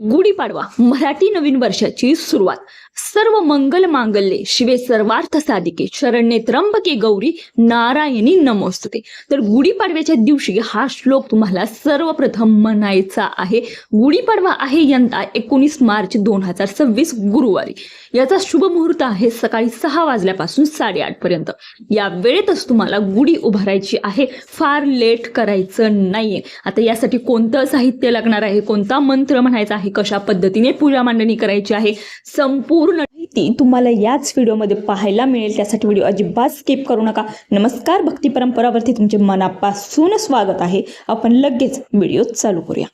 गुढीपाडवा मराठी नवीन वर्षाची सुरुवात. सर्व मंगल मांगल्ये शिवे सर्वार्थ साधिके शरण्ये त्र्यंबके गौरी नारायणी नमोस्तुते. तर गुढीपाडव्याच्या दिवशी हा श्लोक तुम्हाला सर्वप्रथम म्हणायचा आहे. गुढीपाडवा आहे यंदा 19 मार्च 2026 गुरुवारी. याचा शुभ मुहूर्त आहे सकाळी 6 वाजल्यापासून 8:30 पर्यंत. या वेळेतच तुम्हाला गुढी उभारायची आहे, फार लेट करायचं नाहीये. आता यासाठी कोणतं साहित्य लागणार आहे, कोणता मंत्र म्हणायचा आहे, कशा पद्धतीने पूजा मांडणी करायची आहे, संपूर्ण माहिती तुम्हाला याच व्हिडिओमध्ये पाहायला मिळेल. त्यासाठी व्हिडिओ अजिबात स्किप करू नका. नमस्कार, भक्ती परंपरावरती तुमचे मनापासून स्वागत आहे. आपण लगेच व्हिडिओ चालू करूया.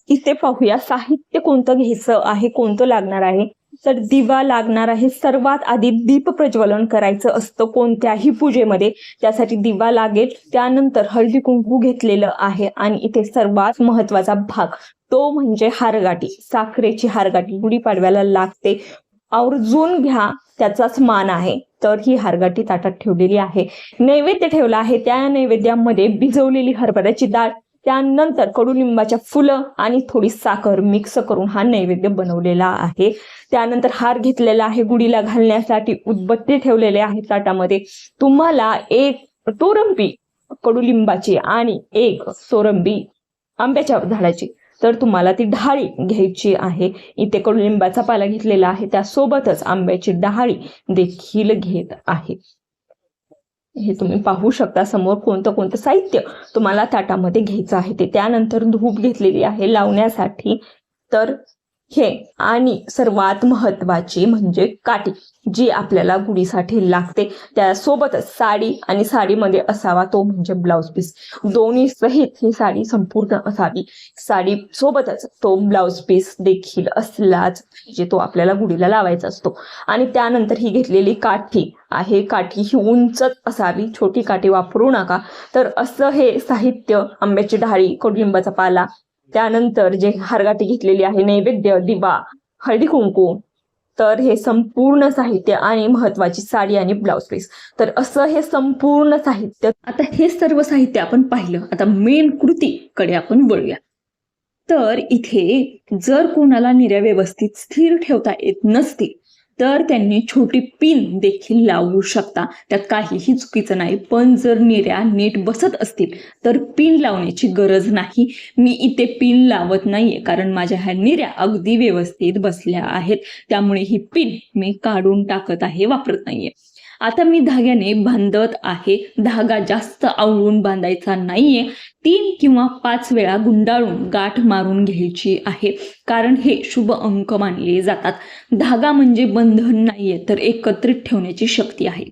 इथे पाहूया साहित्य कोणतं घ्यायचं आहे, कोणतं लागणार आहे. तर दिवा लागणार आहे. सर्वात आधी दीप प्रज्वलन करायचं असतं कोणत्याही पूजेमध्ये, त्यासाठी दिवा लागेल. त्यानंतर हळदी कुंकू घेतलेलं आहे आणि इथे सर्वात महत्वाचा भाग तो म्हणजे हारगाठी, साखरेची हारगाठी गुढीपाडव्याला लागते. आवर्जून घ्या, त्याचाच मान आहे. तर ही हारगाठी ताटात ठेवलेली आहे. नैवेद्य ठेवला आहे. त्या नैवेद्यामध्ये भिजवलेली हरभऱ्याची डाळ, त्यानंतर कडुलिंबाच्या फुलं आणि थोडी साखर मिक्स करून हा नैवेद्य बनवलेला आहे. त्यानंतर हार घेतलेला आहे गुढीला घालण्यासाठी. उदबत्ती ठेवलेले आहे ताटामध्ये. तुम्हाला एक तोरंबी कडुलिंबाची आणि एक सोरंबी आंब्याच्या झाडाची, तर तुम्हाला ती ढाळी घ्यायची आहे. इथे कडुलिंबाचा पाला घेतलेला आहे, त्यासोबतच आंब्याची ढाळी देखील घेत आहे. हे तुम्ही पाहू शकता समोर कोणतं कोणतं साहित्य तुम्हाला ताटामध्ये घ्यायचं आहे ते. त्यानंतर धूप घेतलेली आहे लावण्यासाठी. तर हे आणि सर्वात महत्वाची म्हणजे काठी, जी आपल्याला गुढीसाठी लागते. त्यासोबतच साडी, आणि साडीमध्ये असावा तो म्हणजे ब्लाउज पीस. दोन्ही सहित ही साडी संपूर्ण असावी. साडी सोबतच तो ब्लाउज पीस देखील असलाच जे तो आपल्याला गुढीला लावायचा असतो. आणि त्यानंतर ही घेतलेली काठी आहे. काठी ही उंचच असावी, छोटी काठी वापरू नका. तर असं हे साहित्य, आंब्याची ढाळी, कडुलिंबाचा पाला, त्यानंतर जे हारगाठी घेतलेली आहे, नैवेद्य, दिवा, हळदी कुंकू, तर हे संपूर्ण साहित्य आणि महत्वाची साडी आणि ब्लाउज पीस. तर असं हे संपूर्ण साहित्य. आता हे सर्व साहित्य आपण पाहिलं. आता मेन कृतीकडे आपण वळूया. तर इथे जर कोणाला निर्या व्यवस्थित स्थिर ठेवता येत नसतील तर त्यांनी छोटी पिन देखील लावू शकता, त्यात काहीही चुकीचं नाही. पण जर निर्या नीट बसत असतील तर पिन लावण्याची गरज नाही. मी इथे पिन लावत नाहीये, कारण माझ्या ह्या निर्या अगदी व्यवस्थित बसल्या आहेत. त्यामुळे ही पिन मी काढून टाकत आहे, वापरत नाहीये. आता मी धाग्याने बांधत आहे. धागा जास्त आवळून बांधायचा नाहीये. 3 किंवा 5 वेळा गुंडाळून गाठ मारून घ्यायची आहे, कारण हे शुभ अंक मानले जातात. धागा म्हणजे बंधन नाहीये, तर एकत्रित ठेवण्याची शक्ती आहे.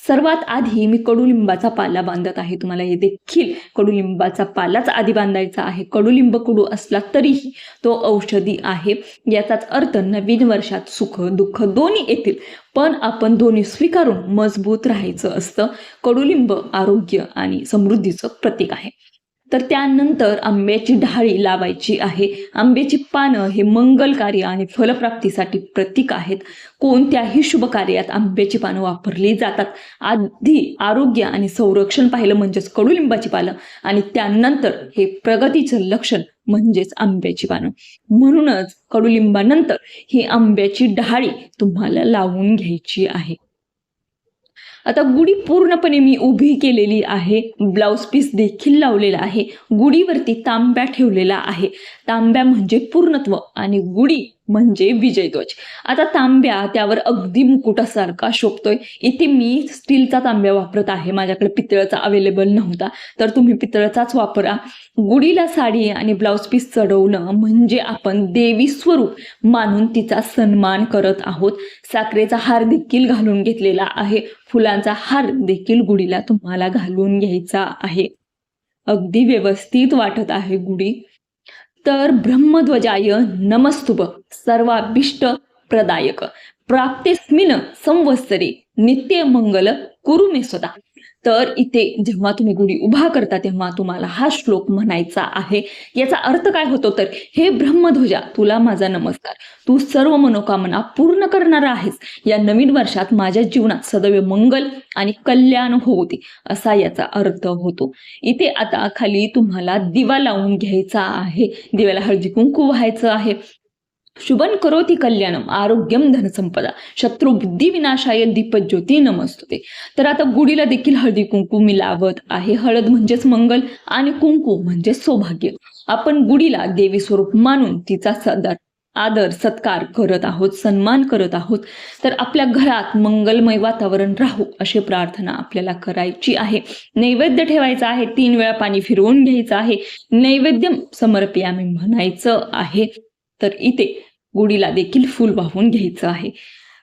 सर्वात आधी मी कडुलिंबाचा पाला बांधत आहे. तुम्हाला हे देखील कडुलिंबाचा पालाच आधी बांधायचा आहे. कडुलिंब कडू असला तरीही तो औषधी आहे. याचाच अर्थ नवीन वर्षात सुख दुःख दोन्ही येतील, पण आपण दोन्ही स्वीकारून मजबूत राहायचं असतं. कडुलिंब आरोग्य आणि समृद्धीचं प्रतीक आहे. तर त्यानंतर आंब्याची ढाळी लावायची आहे. आंब्याची पानं हे मंगल कार्य आणि फलप्राप्तीसाठी प्रतीक आहेत. कोणत्याही शुभ कार्यात आंब्याची पानं वापरली जातात. आधी आरोग्य आणि संरक्षण पाहिलं म्हणजेच कडुलिंबाची पानं, आणि त्यानंतर हे प्रगतीचं लक्षण म्हणजेच आंब्याची पानं. म्हणूनच कडुलिंबानंतर ही आंब्याची ढाळी तुम्हाला लावून घ्यायची आहे. आता गुढी पूर्णपणे मी उभी केलेली आहे. ब्लाउज पीस देखील लावलेला आहे. गुढीवरती तांब्या ठेवलेला आहे. तांब्या म्हणजे पूर्णत्व आणि गुढी म्हणजे विजयध्वज. आता तांब्या त्यावर अगदी मुकुटासारखा शोभतोय. इथे मी स्टीलचा तांब्या वापरत आहे. माझ्याकडे पितळाचा अवेलेबल नव्हता, तर तुम्ही पितळाचाच वापरा. गुढीला साडी आणि ब्लाउज पीस चढवणं म्हणजे आपण देवी स्वरूप मानून तिचा सन्मान करत आहोत. साखरेचा हार देखील घालून घेतलेला आहे. फुलांचा हार देखील गुढीला तुम्हाला घालून घ्यायचा आहे. अगदी व्यवस्थित वाटत आहे गुढी. तर ब्रह्मध्वजाय नमस्तुभ सर्वाभीष्ट प्रदायक प्राप्तेस्मिन संवत्सरे नित्य मंगल कुरु मे सदा. तर इथे जेव्हा तुम्ही गुढी उभा करता तेव्हा तुम्हाला हा श्लोक म्हणायचा आहे. याचा अर्थ काय होतो तर, हे ब्रह्मध्वजा तुला माझा नमस्कार. तू सर्व मनोकामना पूर्ण करणारा आहेस. या नवीन वर्षात माझ्या जीवनात सदैव मंगल आणि कल्याण होऊ दे, असा याचा अर्थ होतो. इथे आता खाली तुम्हाला दिवा लावून घ्यायचा आहे. दिव्याला हळदी कुंकू व्हायचं आहे. शुभं करोति कल्याणम आरोग्यम धनसंपदा शत्रू बुद्धी विनाशाय दीपज्योती नमस्तुते. तर आता गुढीला देखील हळदी कुंकू मी लावत आहे. हळद म्हणजेच मंगल आणि कुंकू म्हणजे सौभाग्य. आपण गुढीला देवी स्वरूप मानून तिचा आदर सत्कार करत आहोत, सन्मान करत आहोत. तर आपल्या घरात मंगलमय वातावरण राहू अशी प्रार्थना आपल्याला करायची आहे. नैवेद्य ठेवायचा आहे. 3 वेळा पाणी फिरवून घ्यायचं आहे. नैवेद्यम समर्पयामी म्हणायचं आहे. तर इथे गुढीला देखील फूल वाहून घ्यायचं आहे.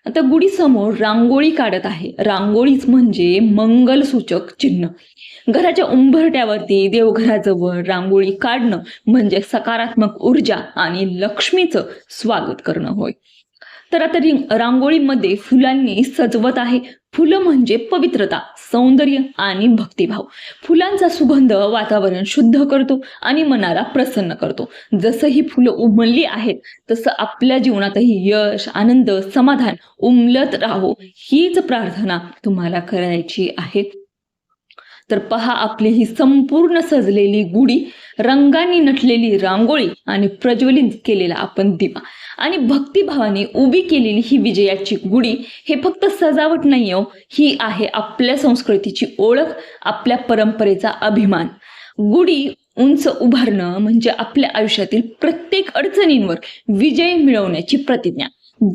आता गुढी समोर रांगोळी काढत आहे. रांगोळीच म्हणजे मंगल सूचक चिन्ह. घराच्या उंबरट्यावरती देवघराजवळ रांगोळी काढणं म्हणजे सकारात्मक ऊर्जा आणि लक्ष्मीचं स्वागत करणं होय. तर आता रांगोळीमध्ये फुलांनी सजवत आहे. फुलं म्हणजे पवित्रता, सौंदर्य आणि भक्तिभाव. फुलांचा सुगंध वातावरण शुद्ध करतो आणि मनाला प्रसन्न करतो. जसं ही फुलं उमलली आहेत तसं आपल्या जीवनातही यश, आनंद, समाधान उमलत राहो, हीच प्रार्थना तुम्हाला करायची आहे. तर पहा, आपली ही संपूर्ण सजलेली गुढी, रंगांनी नटलेली रांगोळी आणि प्रज्वलित केलेला आपण दिवा आणि भक्तिभावाने उभी केलेली ही विजयाची गुढी हे फक्त सजावट नाही हो, ही आहे आपल्या संस्कृतीची ओळख, आपल्या परंपरेचा अभिमान. गुढी उंच उभारणं म्हणजे आपल्या आयुष्यातील प्रत्येक अडचणींवर विजय मिळवण्याची प्रतिज्ञा.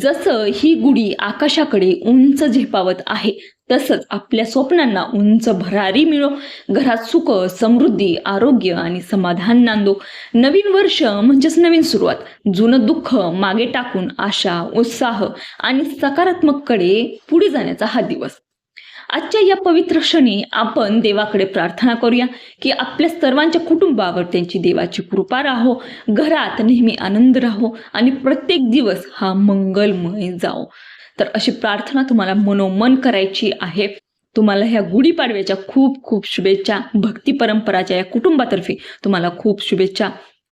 जसं ही गुढी आकाशाकडे उंच झेपावत आहे तसंच आपल्या स्वप्नांना उंच भरारी मिळो. घरात सुख, समृद्धी, आरोग्य आणि समाधान नांदो. नवीन वर्ष म्हणजेच नवीन सुरुवात. जुनं दुःख मागे टाकून आशा, उत्साह आणि सकारात्मककडे पुढे जाण्याचा हा दिवस. आजच्या या पवित्र क्षणी आपण देवाकडे प्रार्थना करूया की आपल्या सर्वांच्या कुटुंबावर त्यांची देवाची कृपा राहो, घरात नेहमी आनंद राहो आणि प्रत्येक दिवस हा मंगलमय जाओ. तर अशी प्रार्थना तुम्हाला मनोमन करायची आहे. तुम्हाला ह्या गुढीपाडव्याच्या खूप खूप शुभेच्छा. भक्ती परंपराच्या या कुटुंबातर्फे तुम्हाला खूप शुभेच्छा.